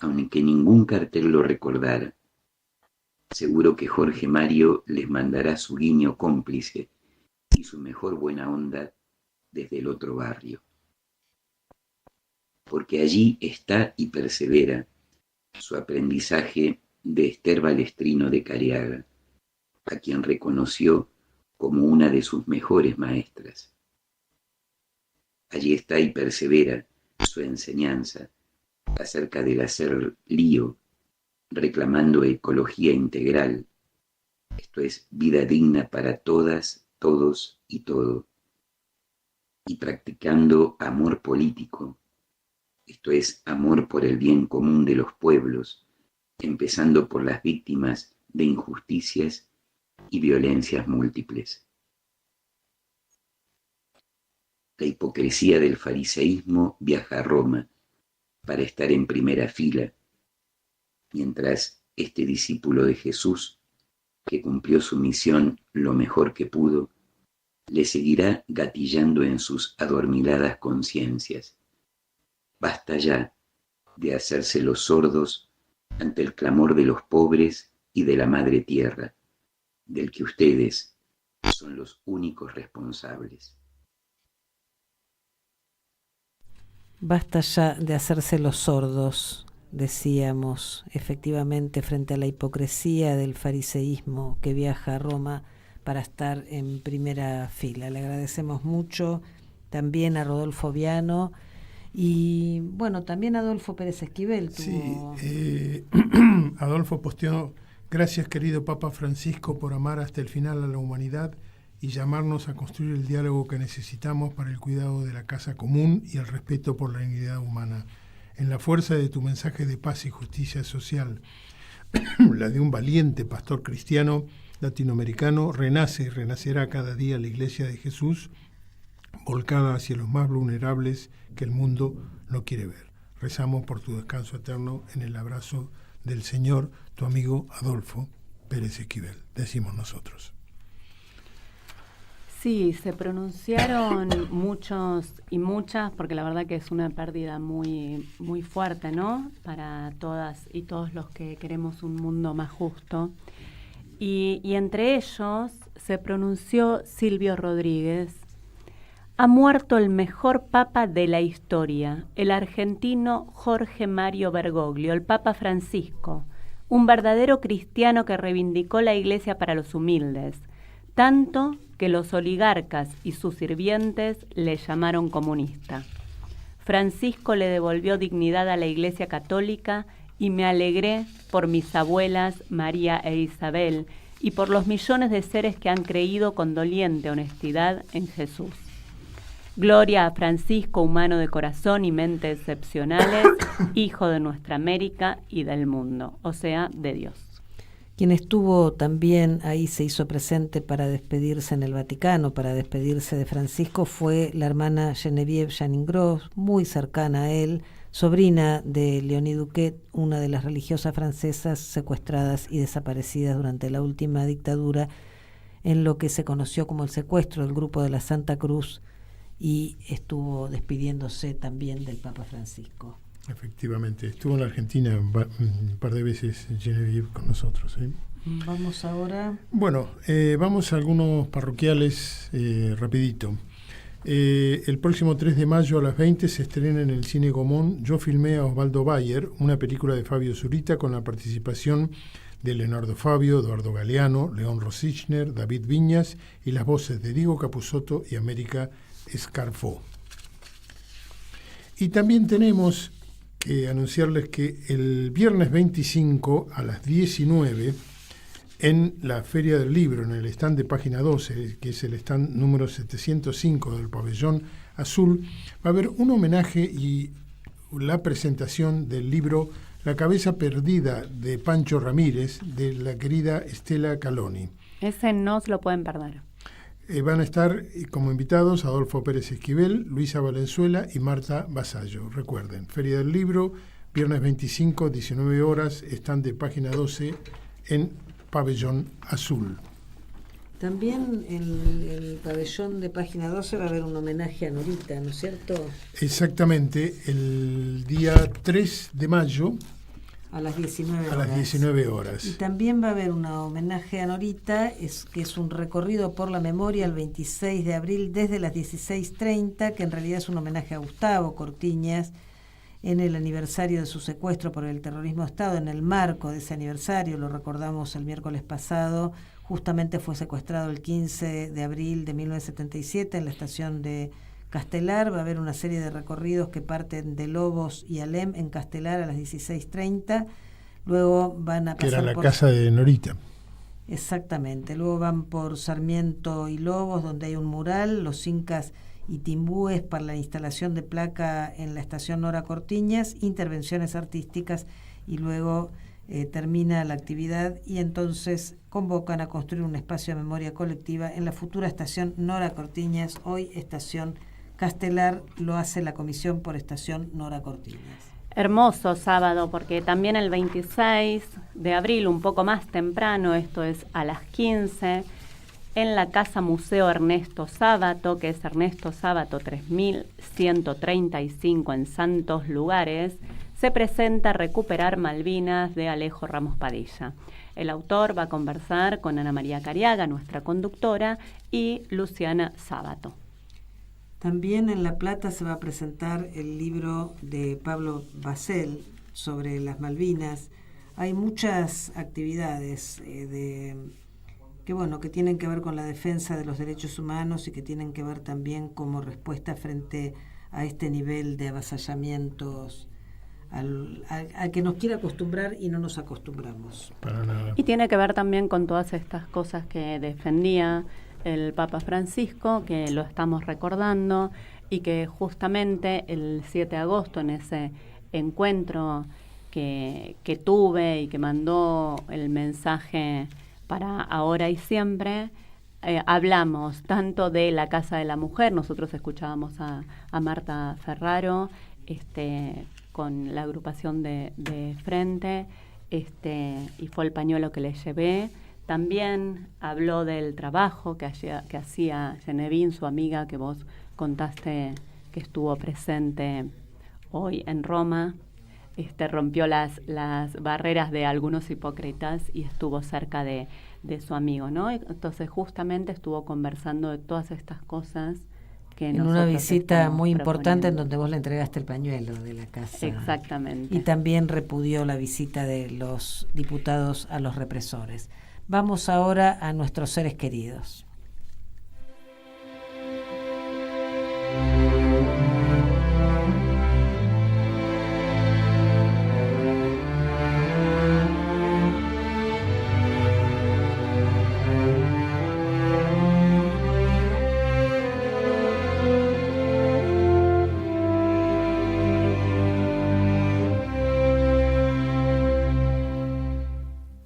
aunque ningún cartel lo recordara, seguro que Jorge Mario les mandará su guiño cómplice y su mejor buena onda desde el otro barrio. Porque allí está y persevera su aprendizaje de Esther Balestrino de Careaga, a quien reconoció como una de sus mejores maestras. Allí está y persevera su enseñanza acerca del hacer lío, reclamando ecología integral, esto es, vida digna para todas, todos y todo, y practicando amor político, esto es, amor por el bien común de los pueblos, empezando por las víctimas de injusticias y violencias múltiples. La hipocresía del fariseísmo viaja a Roma para estar en primera fila, mientras este discípulo de Jesús, que cumplió su misión lo mejor que pudo, le seguirá gatillando en sus adormiladas conciencias. Basta ya de hacerse los sordos ante el clamor de los pobres y de la madre tierra, del que ustedes son los únicos responsables. Basta ya de hacerse los sordos, decíamos, efectivamente, frente a la hipocresía del fariseísmo que viaja a Roma para estar en primera fila. Le agradecemos mucho también a Rodolfo Viano y, bueno, también a Adolfo Pérez Esquivel. Sí, Adolfo posteó: gracias, querido Papa Francisco, por amar hasta el final a la humanidad y llamarnos a construir el diálogo que necesitamos para el cuidado de la casa común y el respeto por la dignidad humana. En la fuerza de tu mensaje de paz y justicia social, la de un valiente pastor cristiano latinoamericano, renace y renacerá cada día la Iglesia de Jesús, volcada hacia los más vulnerables que el mundo no quiere ver. Rezamos por tu descanso eterno en el abrazo del Señor, tu amigo Adolfo Pérez Esquivel, decimos nosotros. Sí, se pronunciaron muchos y muchas, porque la verdad que es una pérdida muy, muy fuerte, ¿no? Para todas y todos los que queremos un mundo más justo. Y entre ellos se pronunció Silvio Rodríguez. Ha muerto el mejor papa de la historia, el argentino Jorge Mario Bergoglio, el Papa Francisco, un verdadero cristiano que reivindicó la Iglesia para los humildes, tanto que los oligarcas y sus sirvientes le llamaron comunista. Francisco le devolvió dignidad a la Iglesia Católica y me alegré por mis abuelas María e Isabel y por los millones de seres que han creído con doliente honestidad en Jesús. Gloria a Francisco, humano de corazón y mente excepcionales, hijo de nuestra América y del mundo, o sea, de Dios. Quien estuvo también ahí, se hizo presente para despedirse en el Vaticano, para despedirse de Francisco, fue la hermana Geneviève Janingros, muy cercana a él, sobrina de Léonie Duquet, una de las religiosas francesas secuestradas y desaparecidas durante la última dictadura, en lo que se conoció como el secuestro del grupo de la Santa Cruz, y estuvo despidiéndose también del Papa Francisco. Efectivamente, estuvo en la Argentina un par de veces Geneviève con nosotros. Vamos ahora. Bueno, vamos a algunos parroquiales rapidito. El próximo 3 de mayo a las 20 se estrena en el Cine Gomón Yo filmé a Osvaldo Bayer, una película de Fabio Zurita con la participación de Leonardo Fabio, Eduardo Galeano, León Rosichner, David Viñas y las voces de Diego Capusotto y América Escarfó. Y también tenemos que anunciarles que el viernes 25 a las 19 en la Feria del Libro, en el stand de Página 12, que es el stand número 705 del Pabellón Azul, va a haber un homenaje y la presentación del libro La cabeza perdida de Pancho Ramírez, de la querida Estela Caloni. Ese no se lo pueden perder. Van a estar como invitados Adolfo Pérez Esquivel, Luisa Valenzuela y Marta Basallo. Recuerden, Feria del Libro, viernes 25, 19 horas, stand de Página 12 en Pabellón Azul. También en el pabellón de página 12 va a haber un homenaje a Norita, ¿no es cierto? Exactamente, el día 3 de mayo. A las 19 horas. A las 19 horas. Y también va a haber un homenaje a Norita, que es un recorrido por la memoria el 26 de abril desde las 16:30, que en realidad es un homenaje a Gustavo Cortiñas en el aniversario de su secuestro por el terrorismo de Estado. En el marco de ese aniversario, lo recordamos el miércoles pasado, justamente fue secuestrado el 15 de abril de 1977 en la estación de Castelar. Va a haber una serie de recorridos que parten de Lobos y Alem en Castelar a las 16:30. Luego van a pasar que era la por casa de Norita. Exactamente. Luego van por Sarmiento y Lobos, donde hay un mural, los Incas y Timbúes para la instalación de placa en la estación Nora Cortiñas, intervenciones artísticas, y luego termina la actividad y entonces convocan a construir un espacio de memoria colectiva en la futura estación Nora Cortiñas, hoy estación Castelar. Lo hace la comisión por estación Nora Cortiñas. Hermoso sábado, porque también el 26 de abril, un poco más temprano, esto es a las 15, en la Casa Museo Ernesto Sábato, que es Ernesto Sábato 3135 en Santos Lugares, se presenta Recuperar Malvinas de Alejo Ramos Padilla. El autor va a conversar con Ana María Cariaga, nuestra conductora, y Luciana Sábato. También en La Plata se va a presentar el libro de Pablo Basel sobre las Malvinas. Hay muchas actividades que tienen que ver con la defensa de los derechos humanos y que tienen que ver también como respuesta frente a este nivel de avasallamientos al que nos quiere acostumbrar y no nos acostumbramos. Para nada. Y tiene que ver también con todas estas cosas que defendía el Papa Francisco, que lo estamos recordando, y que justamente el 7 de agosto, en ese encuentro que tuve y que mandó el mensaje para Ahora y Siempre, hablamos tanto de la Casa de la Mujer. Nosotros escuchábamos a Marta Ferraro con la agrupación de Frente, y fue el pañuelo que le llevé. También habló del trabajo que hacía Genevieve, su amiga, que vos contaste que estuvo presente hoy en Roma. Rompió las barreras de algunos hipócritas y estuvo cerca de su amigo, ¿no? Entonces justamente estuvo conversando de todas estas cosas que en una visita muy importante en donde vos le entregaste el pañuelo de la casa. Exactamente. Y también repudió la visita de los diputados a los represores. Vamos ahora a nuestros seres queridos.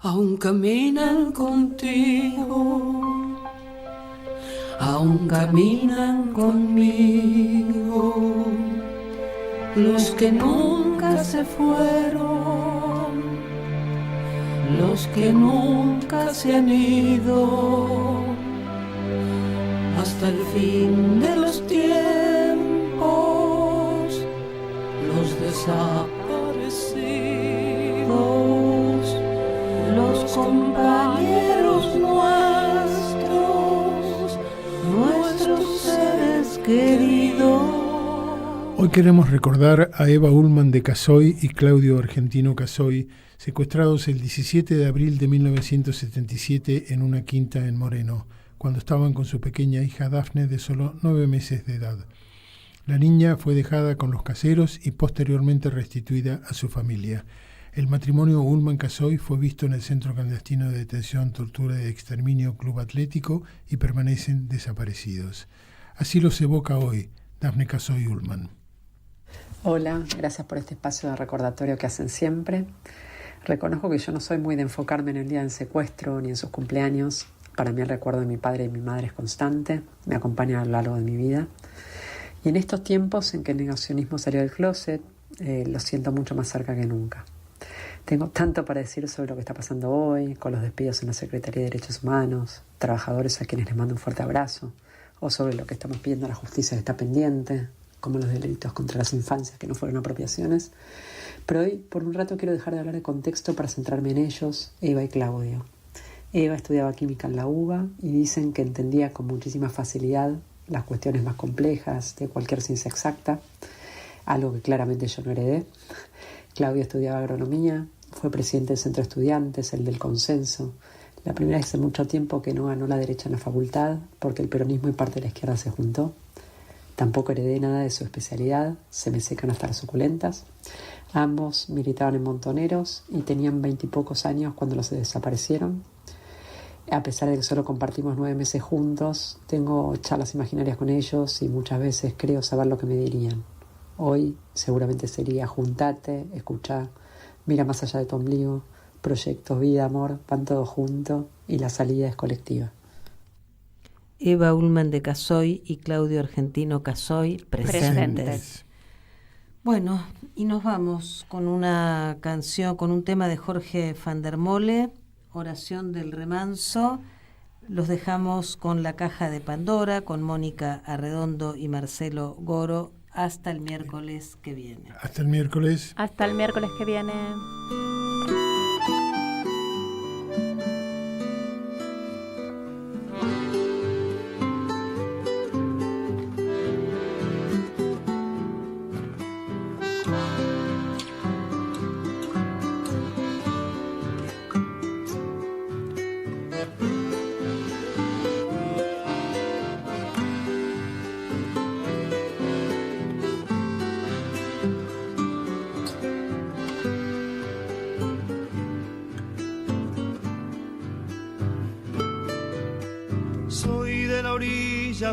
Aún caminan contigo, aún caminan conmigo, los que nunca se fueron, los que nunca se han ido, hasta el fin de los tiempos, los desaparecidos, los compañeros nuestros seres queridos. Hoy queremos recordar a Eva Ullman de Casoy y Claudio Argentino Casoy, secuestrados el 17 de abril de 1977 en una quinta en Moreno, cuando estaban con su pequeña hija Dafne de solo 9 meses de edad. La niña fue dejada con los caseros y posteriormente restituida a su familia. El matrimonio Ullman-Casoy fue visto en el Centro Clandestino de Detención, Tortura y Exterminio Club Atlético y permanecen desaparecidos. Así los evoca hoy Dafne Casoy Ullman. Hola, gracias por este espacio de recordatorio que hacen siempre. Reconozco que yo no soy muy de enfocarme en el día del secuestro ni en sus cumpleaños. Para mí el recuerdo de mi padre y mi madre es constante, me acompaña a lo largo de mi vida. Y en estos tiempos en que el negacionismo salió del closet, lo siento mucho más cerca que nunca. Tengo tanto para decir sobre lo que está pasando hoy, con los despidos en la Secretaría de Derechos Humanos, trabajadores a quienes les mando un fuerte abrazo, o sobre lo que estamos pidiendo a la justicia que está pendiente, como los delitos contra las infancias que no fueron apropiaciones. Pero hoy, por un rato, quiero dejar de hablar de contexto para centrarme en ellos, Eva y Claudio. Eva estudiaba química en la UBA y dicen que entendía con muchísima facilidad las cuestiones más complejas de cualquier ciencia exacta, algo que claramente yo no heredé. Claudio estudiaba agronomía, fue presidente del centro de estudiantes, el del consenso. La primera vez hace mucho tiempo que no ganó la derecha en la facultad porque el peronismo y parte de la izquierda se juntó. Tampoco heredé nada de su especialidad, se me secan hasta las suculentas. Ambos militaban en Montoneros y tenían 20 y pocos años cuando los desaparecieron. A pesar de que solo compartimos 9 meses juntos, tengo charlas imaginarias con ellos y muchas veces creo saber lo que me dirían. Hoy seguramente sería juntate, escuchá, mira más allá de tu ombligo, proyectos, vida, amor, van todos juntos y la salida es colectiva. Eva Ullman de Casoy y Claudio Argentino Casoy presentes. Bueno, y nos vamos con una canción, con un tema de Jorge van der Mole, Oración del Remanso. Los dejamos con La Caja de Pandora, con Mónica Arredondo y Marcelo Goro. Hasta el miércoles que viene. Hasta el miércoles. Hasta el miércoles que viene.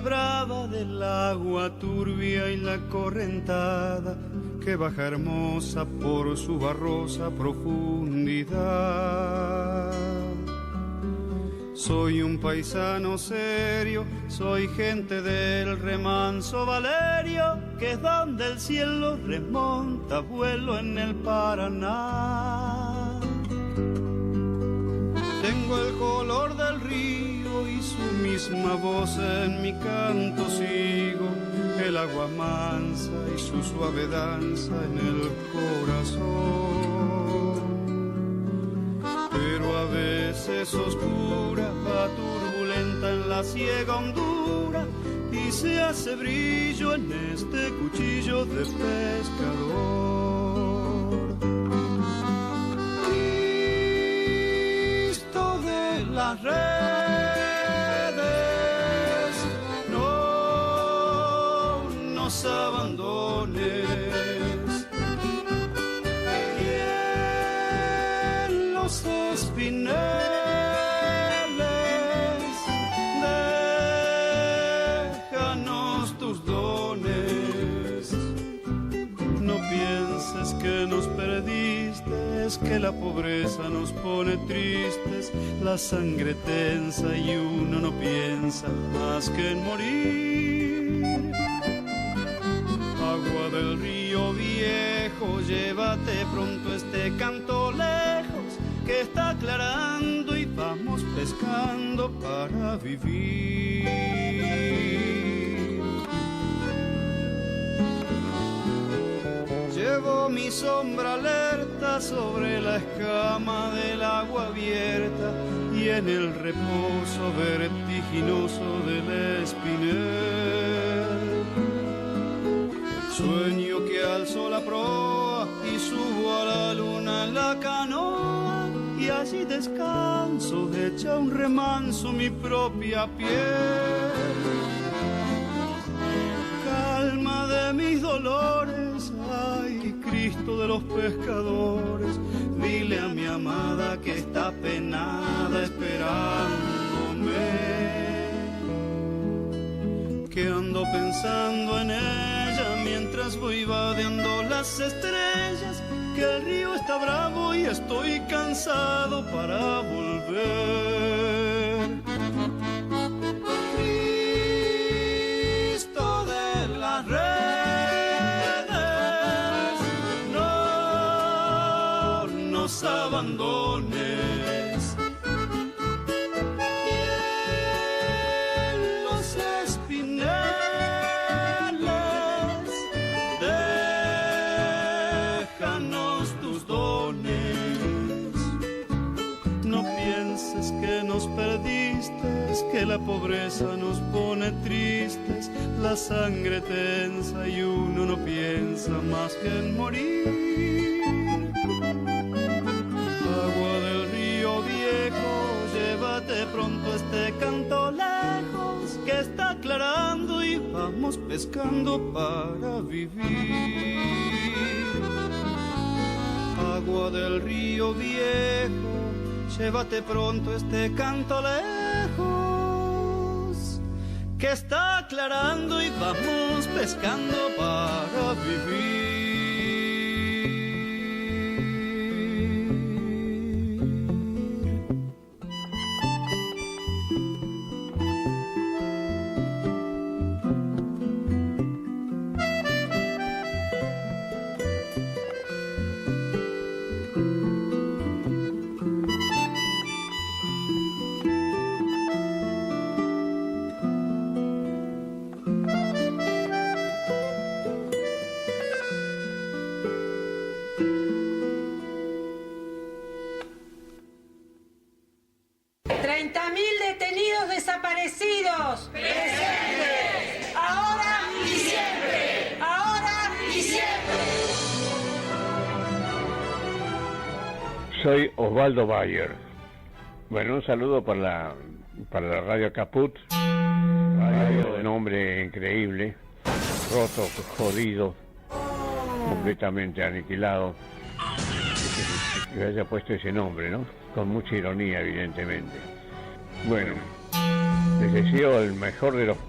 Brava del agua turbia y la correntada que baja hermosa por su barrosa profundidad. Soy un paisano serio, soy gente del remanso Valerio, que es donde el cielo remonta vuelo en el Paraná. Tengo el color del río y su misma voz en mi canto sigo, el agua mansa y su suave danza en el corazón. Pero a veces oscura, va turbulenta en la ciega hondura y se hace brillo en este cuchillo de pescador. Cristo de las redes, abandones, y en los espineles déjanos tus dones. No pienses que nos perdiste, es que la pobreza nos pone tristes, la sangre tensa y uno no piensa más que en morir. Agua del río viejo, llévate pronto este canto lejos, que está aclarando y vamos pescando para vivir. Llevo mi sombra alerta sobre la escama del agua abierta y en el reposo vertiginoso del espinel. Sueño que alzo la proa y subo a la luna en la canoa y allí descanso, hecha un remanso mi propia piel. Calma de mis dolores, ay Cristo de los pescadores, dile a mi amada que está penada esperándome, que ando pensando en ella mientras voy vadeando las estrellas, que el río está bravo y estoy cansado para volver. Cristo de las redes, no nos dones. Y en los espinales, déjanos tus dones. No pienses que nos perdiste, que la pobreza nos pone tristes, la sangre tensa y uno no piensa más que en morir. Agua del río viejo, llévate pronto este canto lejos, que está aclarando y vamos pescando para vivir. Agua del río viejo, llévate pronto este canto lejos, que está aclarando y vamos pescando para vivir. Detenidos desaparecidos. Presentes. Ahora y siempre. Ahora y siempre. Soy Osvaldo Bayer. Bueno, un saludo para la radio Caput. Radio de nombre increíble. Roto, jodido. Completamente aniquilado. Que haya puesto ese nombre, ¿no? Con mucha ironía, evidentemente. Bueno, les deseo el mejor de los